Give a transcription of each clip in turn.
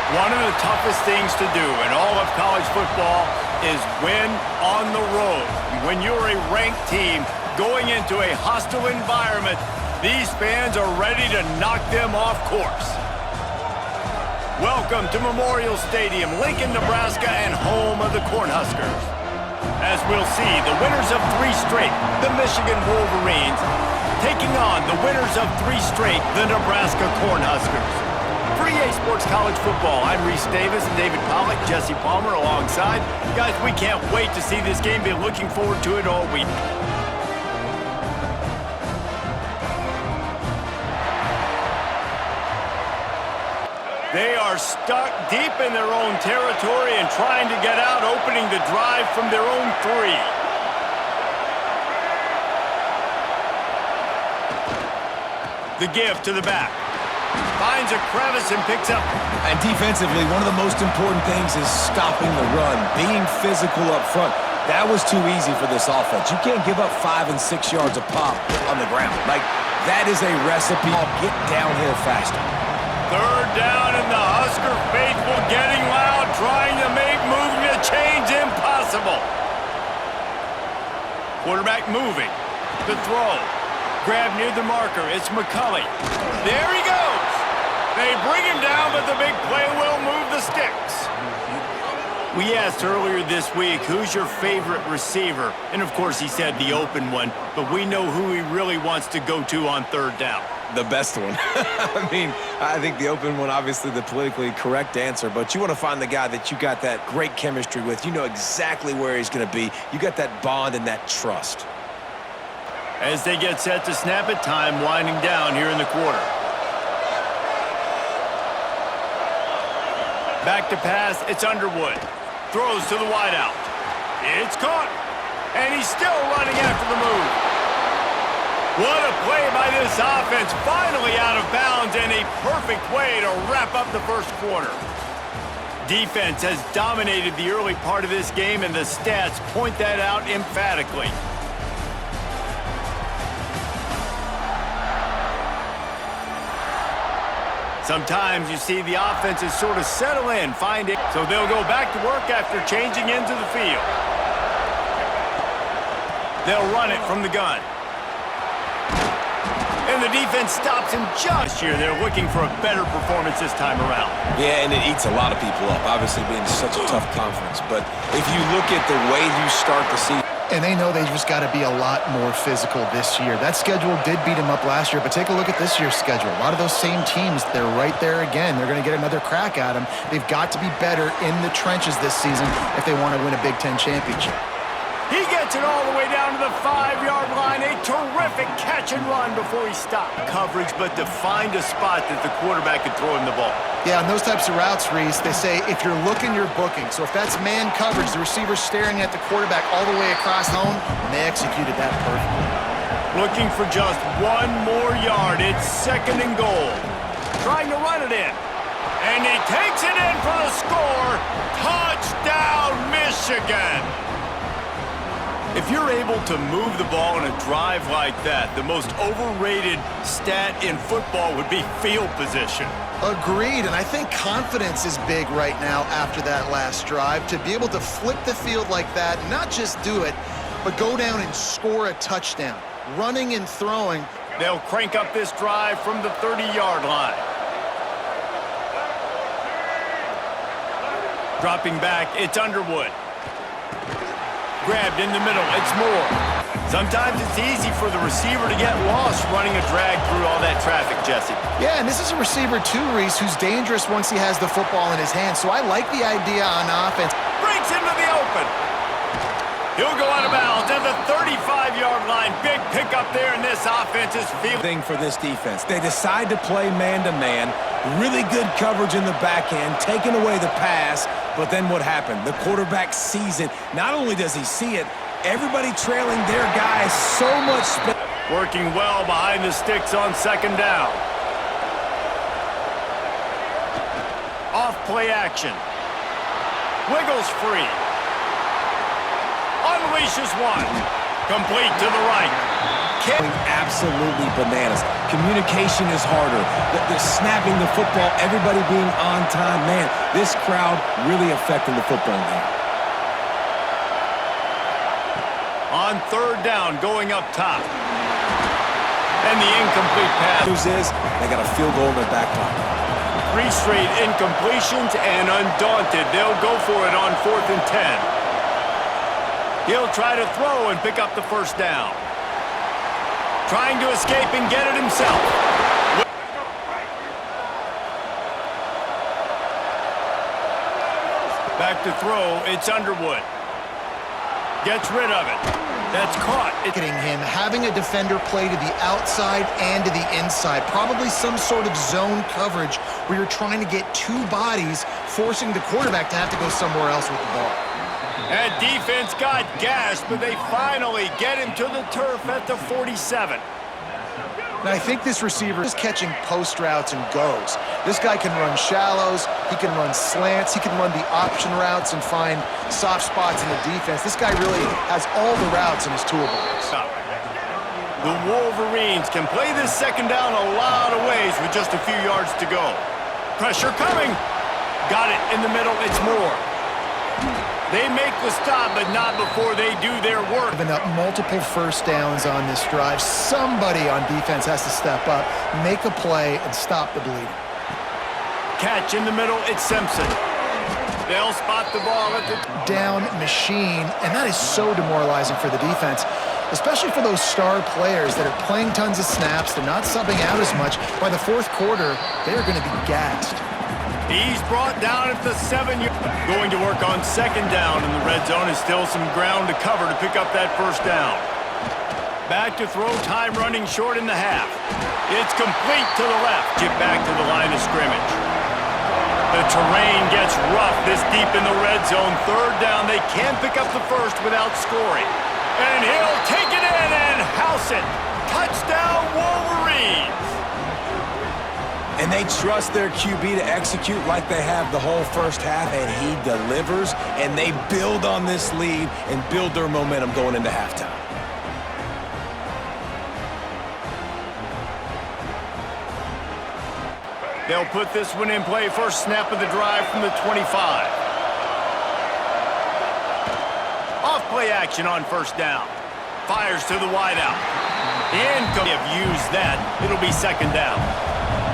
One of the toughest things to do in all of college football is win on the road. When you're a ranked team going into a hostile environment, these fans are ready to knock them off course. Welcome to Memorial Stadium, Lincoln, Nebraska, and home of the Cornhuskers. As we'll see, the winners of 3 straight, the Michigan Wolverines, taking on the winners of 3 straight, the Nebraska Cornhuskers. For EA Sports College Football, I'm Reese Davis and David Pollack, Jesse Palmer alongside. Guys, we can't wait to see this game. Been looking forward to it all week. They are stuck deep in their own territory and trying to get out, opening the drive from their own 3. The give to the back. Finds a crevice and picks up. And defensively, one of the most important things is stopping the run, being physical up front. That was too easy for this offense. You can't give up 5 and 6 yards a pop on the ground. Like, that is a recipe. I'll get downhill faster. 3rd down, and the Husker faithful getting loud, trying to make moving the chains impossible. Quarterback moving. The throw. Grab near the marker. It's McCulley. There he goes. They bring him down, but the big play will move the sticks. We asked earlier this week, who's your favorite receiver? And, of course, he said the open one, but we know who he really wants to go to on 3rd down. The best one. I mean, I think the open one, obviously the politically correct answer, but you want to find the guy that you got that great chemistry with. You know exactly where he's going to be. You got that bond and that trust. As they get set to snap it, time winding down here in the quarter. Back to pass, it's Underwood. Throws to the wideout. It's caught. And he's still running after the move. What a play by this offense. Finally out of bounds and a perfect way to wrap up the first quarter. Defense has dominated the early part of this game, and the stats point that out emphatically. Sometimes you see the offenses sort of settle in, find it, so they'll go back to work after changing into the field. They'll run it from the gun. And the defense stops him just here. They're looking for a better performance this time around. Yeah, and it eats a lot of people up, obviously being such a tough conference. But if you look at the way you start the season, and they know they just got to be a lot more physical this year. That schedule did beat them up last year, but take a look at this year's schedule. A lot of those same teams, they're right there again. They're going to get another crack at them. They've got to be better in the trenches this season if they want to win a Big Ten championship. He gets it all the way down to the 5-yard line. A terrific catch and run before he stopped coverage, but to find a spot that the quarterback could throw him the ball. Yeah, on those types of routes, Reese, they say if you're looking, you're booking. So if that's man coverage, the receiver's staring at the quarterback all the way across home, and they executed that perfectly. Looking for just 1 more yard. It's 2nd and goal. Trying to run it in. And he takes it in for the score. Touchdown, Michigan! If you're able to move the ball in a drive like that, the most overrated stat in football would be field position. Agreed, and I think confidence is big right now after that last drive. To be able to flip the field like that, not just do it, but go down and score a touchdown. Running and throwing. They'll crank up this drive from the 30-yard line. Dropping back, it's Underwood. Grabbed in the middle, it's Moore. Sometimes it's easy for the receiver to get lost running a drag through all that traffic, Jesse. Yeah, and this is a receiver too, Reese, who's dangerous once he has the football in his hands. So I like the idea on offense. Breaks into the open. He'll go out of bounds at the 35-yard line. Big pickup there in this offense's field. Thing for this defense. They decide to play man-to-man. Really good coverage in the back end, taking away the pass. But then what happened? The quarterback sees it. Not only does he see it, everybody trailing their guys so much space. Working well behind the sticks on 2nd down. Off play action. Wiggles free. Unleashes one. Complete to the right. kick. Absolutely bananas. Communication is harder. The snapping the football, everybody being on time. Man, this crowd really affecting the football game. On third down, going up top. And the incomplete pass. News is they got a field goal in their back pocket. 3 straight incompletions, and undaunted, they'll go for it on 4th and 10. He'll try to throw and pick up the first down. Trying to escape and get it himself. Back to throw, it's Underwood. Gets rid of it. That's caught. Hitting him, having a defender play to the outside and to the inside. Probably some sort of zone coverage where you're trying to get 2 bodies, forcing the quarterback to have to go somewhere else with the ball. That defense got gashed, but they finally get him to the turf at the 47. And I think this receiver is catching post routes and goes. This guy can run shallows, he can run slants, he can run the option routes and find soft spots in the defense. This guy really has all the routes in his toolbox. The Wolverines can play this second down a lot of ways with just a few yards to go. Pressure coming. Got it in the middle. It's Moore. They make the stop, but not before they do their work. Giving up multiple first downs on this drive. Somebody on defense has to step up, make a play, and stop the bleeding. Catch in the middle, it's Simpson. They'll spot the ball at the down machine, and that is so demoralizing for the defense, especially for those star players that are playing tons of snaps. They're not subbing out as much. By the 4th quarter, they're going to be gassed. He's brought down at the 7-yard. Going to work on second down in the red zone. Is still some ground to cover to pick up that first down. Back to throw, time running short in the half. It's complete to the left. Get back to the line of scrimmage. The terrain gets rough this deep in the red zone. Third down, they can't pick up the first without scoring. And he'll take it in and house it. Touchdown, Wolverines. And they trust their QB to execute like they have the whole first half, and he delivers, and they build on this lead and build their momentum going into halftime. They'll put this one in play. First snap of the drive from the 25. Off play action on first down. Fires to the wideout. Incomplete. Have used that. It'll be second down.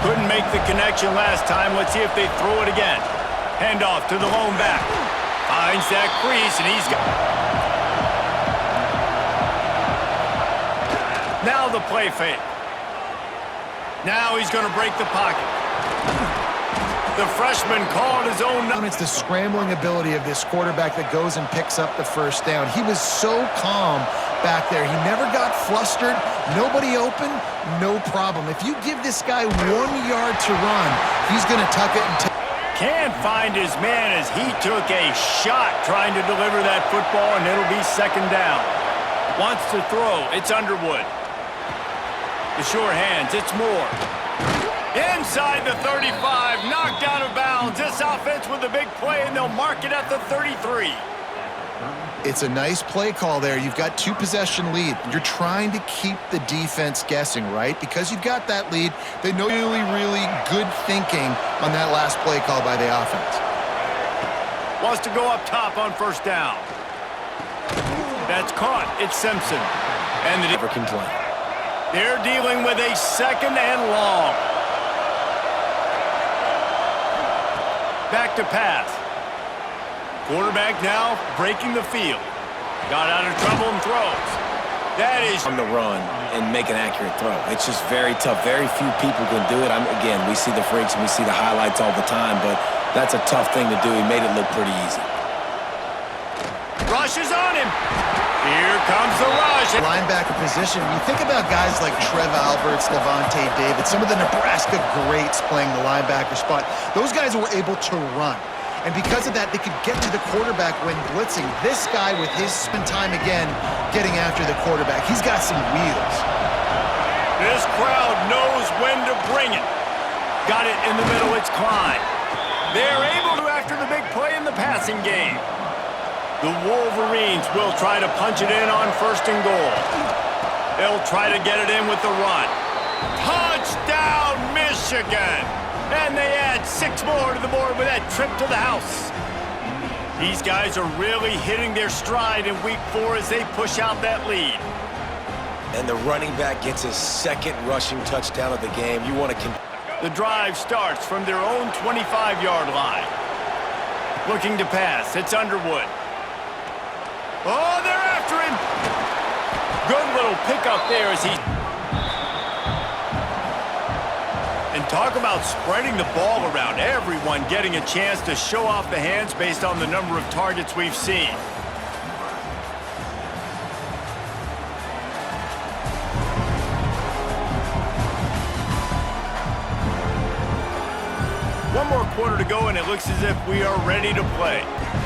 Couldn't make the connection last time. Let's see if they throw it again. Handoff to the lone back. Finds that crease, and he's got... Now the play fake. Now he's going to break the pocket. The freshman called his own... It's the scrambling ability of this quarterback that goes and picks up the first down. He was so calm back there. He never got flustered. Nobody open, no problem. If you give this guy 1 yard to run, he's going to tuck it and can't find his man as he took a shot trying to deliver that football, and it'll be second down. Wants to throw. It's Underwood. The sure hands. It's Moore. Inside the 35, knocked out of bounds. This offense with a big play, and they'll mark it at the 33. It's a nice play call there. You've got 2-possession lead. You're trying to keep the defense guessing, right? Because you've got that lead, they know really, really good thinking on that last play call by the offense. Wants to go up top on first down. That's caught. It's Simpson. And the Never can play. They're dealing with a second and long. Back to pass. Quarterback now breaking the field. Got out of trouble and throws. That is on the run and make an accurate throw. It's just very tough. Very few people can do it. Again, we see the freaks and we see the highlights all the time, but that's a tough thing to do. He made it look pretty easy. Rush is on him. Here comes the rush. Linebacker position. You think about guys like Trev Alberts, Levante David, some of the Nebraska greats playing the linebacker spot. Those guys were able to run. And because of that, they could get to the quarterback when blitzing. This guy, with his spin time again, getting after the quarterback. He's got some wheels. This crowd knows when to bring it. Got it in the middle, it's Klein. They're able to after the big play in the passing game. The Wolverines will try to punch it in on first and goal. They'll try to get it in with the run. Touchdown, Michigan! And they add 6 more to the board with that trip to the house. These guys are really hitting their stride in week 4 as they push out that lead. And the running back gets his 2nd rushing touchdown of the game. You want to... The drive starts from their own 25-yard line. Looking to pass. It's Underwood. Oh, they're after him. Good little pickup there as he... And talk about spreading the ball around. Everyone getting a chance to show off the hands based on the number of targets we've seen. One more quarter to go, and it looks as if we are ready to play.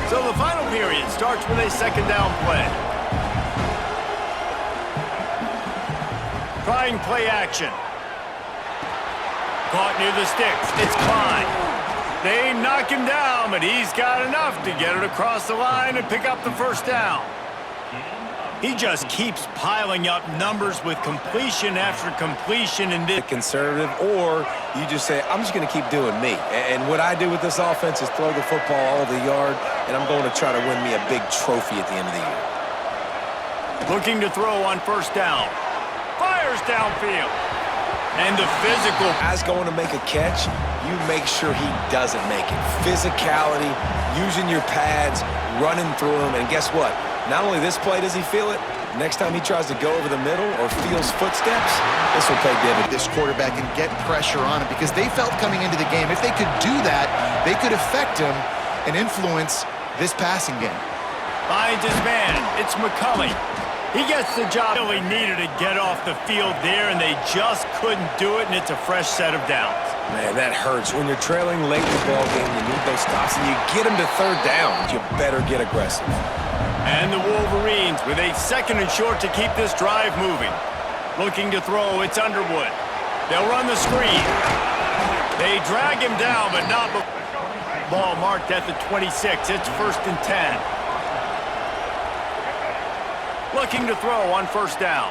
So the final period starts with a 2nd down play. Trying play action. Caught near the sticks. It's Klein. They knock him down, but he's got enough to get it across the line and pick up the 1st down. He just keeps piling up numbers with completion after completion. And conservative, or you just say, I'm just going to keep doing me. And what I do with this offense is throw the football all over the yard, and I'm going to try to win me a big trophy at the end of the year. Looking to throw on 1st down. Fires downfield. And the physical. Guy's going to make a catch, you make sure he doesn't make it. Physicality, using your pads, running through them, and guess what? Not only this play does he feel it, next time he tries to go over the middle or feels footsteps, this will pay dividends. This quarterback and get pressure on him because they felt coming into the game, if they could do that, they could affect him and influence this passing game. Finds his man. It's McCulley. He gets the job really needed to get off the field there, and they just couldn't do it, and it's a fresh set of downs. Man, that hurts. When you're trailing late in the ball game, you need those stops, and you get them to 3rd down. You better get aggressive. And the Wolverines with a 2nd and short to keep this drive moving. Looking to throw, it's Underwood. They'll run the screen. They drag him down, but not before. Ball marked at the 26. It's 1st and 10. Looking to throw on 1st down.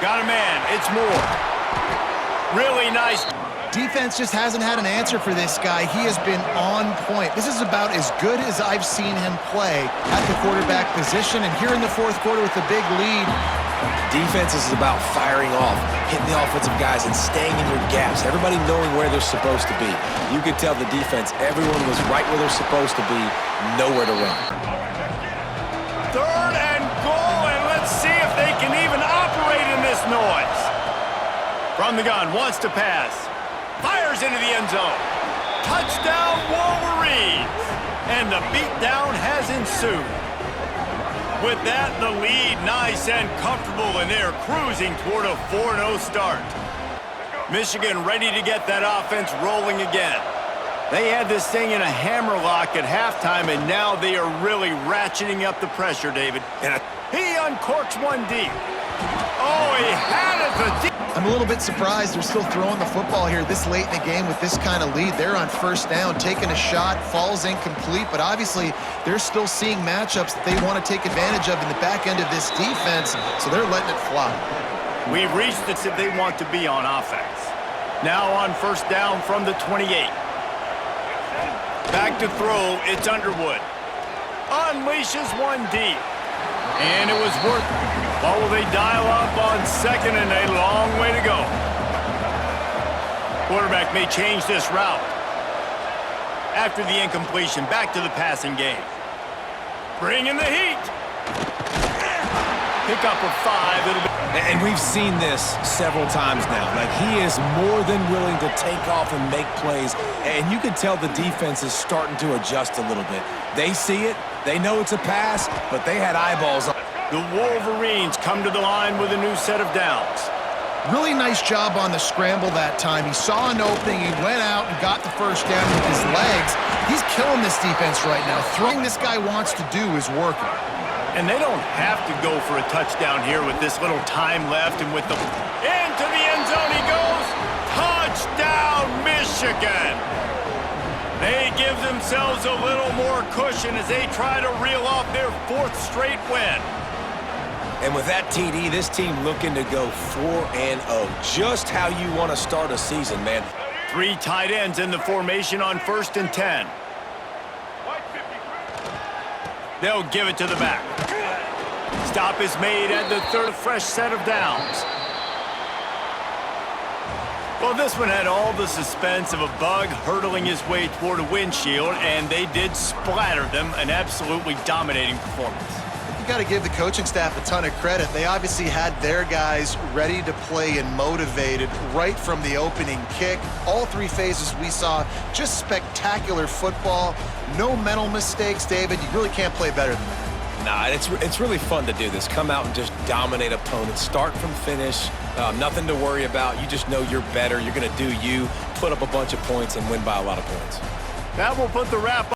Got a man. It's Moore. Really nice. Defense just hasn't had an answer for this guy. He has been on point. This is about as good as I've seen him play at the quarterback position. And here in the 4th quarter with the big lead. Defense is about firing off, hitting the offensive guys, and staying in your gaps. Everybody knowing where they're supposed to be. You could tell the defense, everyone was right where they're supposed to be, nowhere to run. 3rd and goal, and let's see if they can even operate in this noise. From the gun, wants to pass. Fires into the end zone. Touchdown, Wolverines! And the beatdown has ensued. With that, the lead nice and comfortable, and they're cruising toward a 4-0 start. Michigan ready to get that offense rolling again. They had this thing in a hammerlock at halftime, and now they are really ratcheting up the pressure, David. And he uncorks one deep. Oh, he had it. I'm a little bit surprised they're still throwing the football here this late in the game with this kind of lead. They're on 1st down, taking a shot, falls incomplete, but obviously they're still seeing matchups that they want to take advantage of in the back end of this defense, so they're letting it fly. We've reached this if they want to be on offense. Now on 1st down from the 28. Back to throw, it's Underwood. Unleashes one deep. And it was worth it. Well, will they dial up on 2nd and a long way to go? Quarterback may change this route. After the incompletion, back to the passing game. Bringing the heat. Pick up of 5. It'll be... And we've seen this several times now. Like, he is more than willing to take off and make plays. And you can tell the defense is starting to adjust a little bit. They see it. They know it's a pass, but they had eyeballs on. The Wolverines come to the line with a new set of downs. Really nice job on the scramble that time. He saw an opening, he went out and got the 1st down with his legs. He's killing this defense right now. Throwing this guy wants to do is working. And they don't have to go for a touchdown here with this little time left, and with the... Into the end zone he goes! Touchdown, Michigan! They give themselves a little more cushion as they try to reel off their 4th straight win. And with that TD, this team looking to go 4-0. Just how you want to start a season, man. 3 tight ends in the formation on 1st and 10. They'll give it to the back. Stop is made at the 3rd fresh set of downs. Well, this one had all the suspense of a bug hurtling his way toward a windshield, and they did splatter them. An absolutely dominating performance. You got to give the coaching staff a ton of credit. They obviously had their guys ready to play and motivated right from the opening kick. All 3 phases we saw, just spectacular football. No mental mistakes, David. You really can't play better than that. Nah, it's really fun to do this. Come out and just dominate opponents. Start from finish. Nothing to worry about. You just know you're better. You're going to do you, put up a bunch of points, and win by a lot of points. That will put the wrap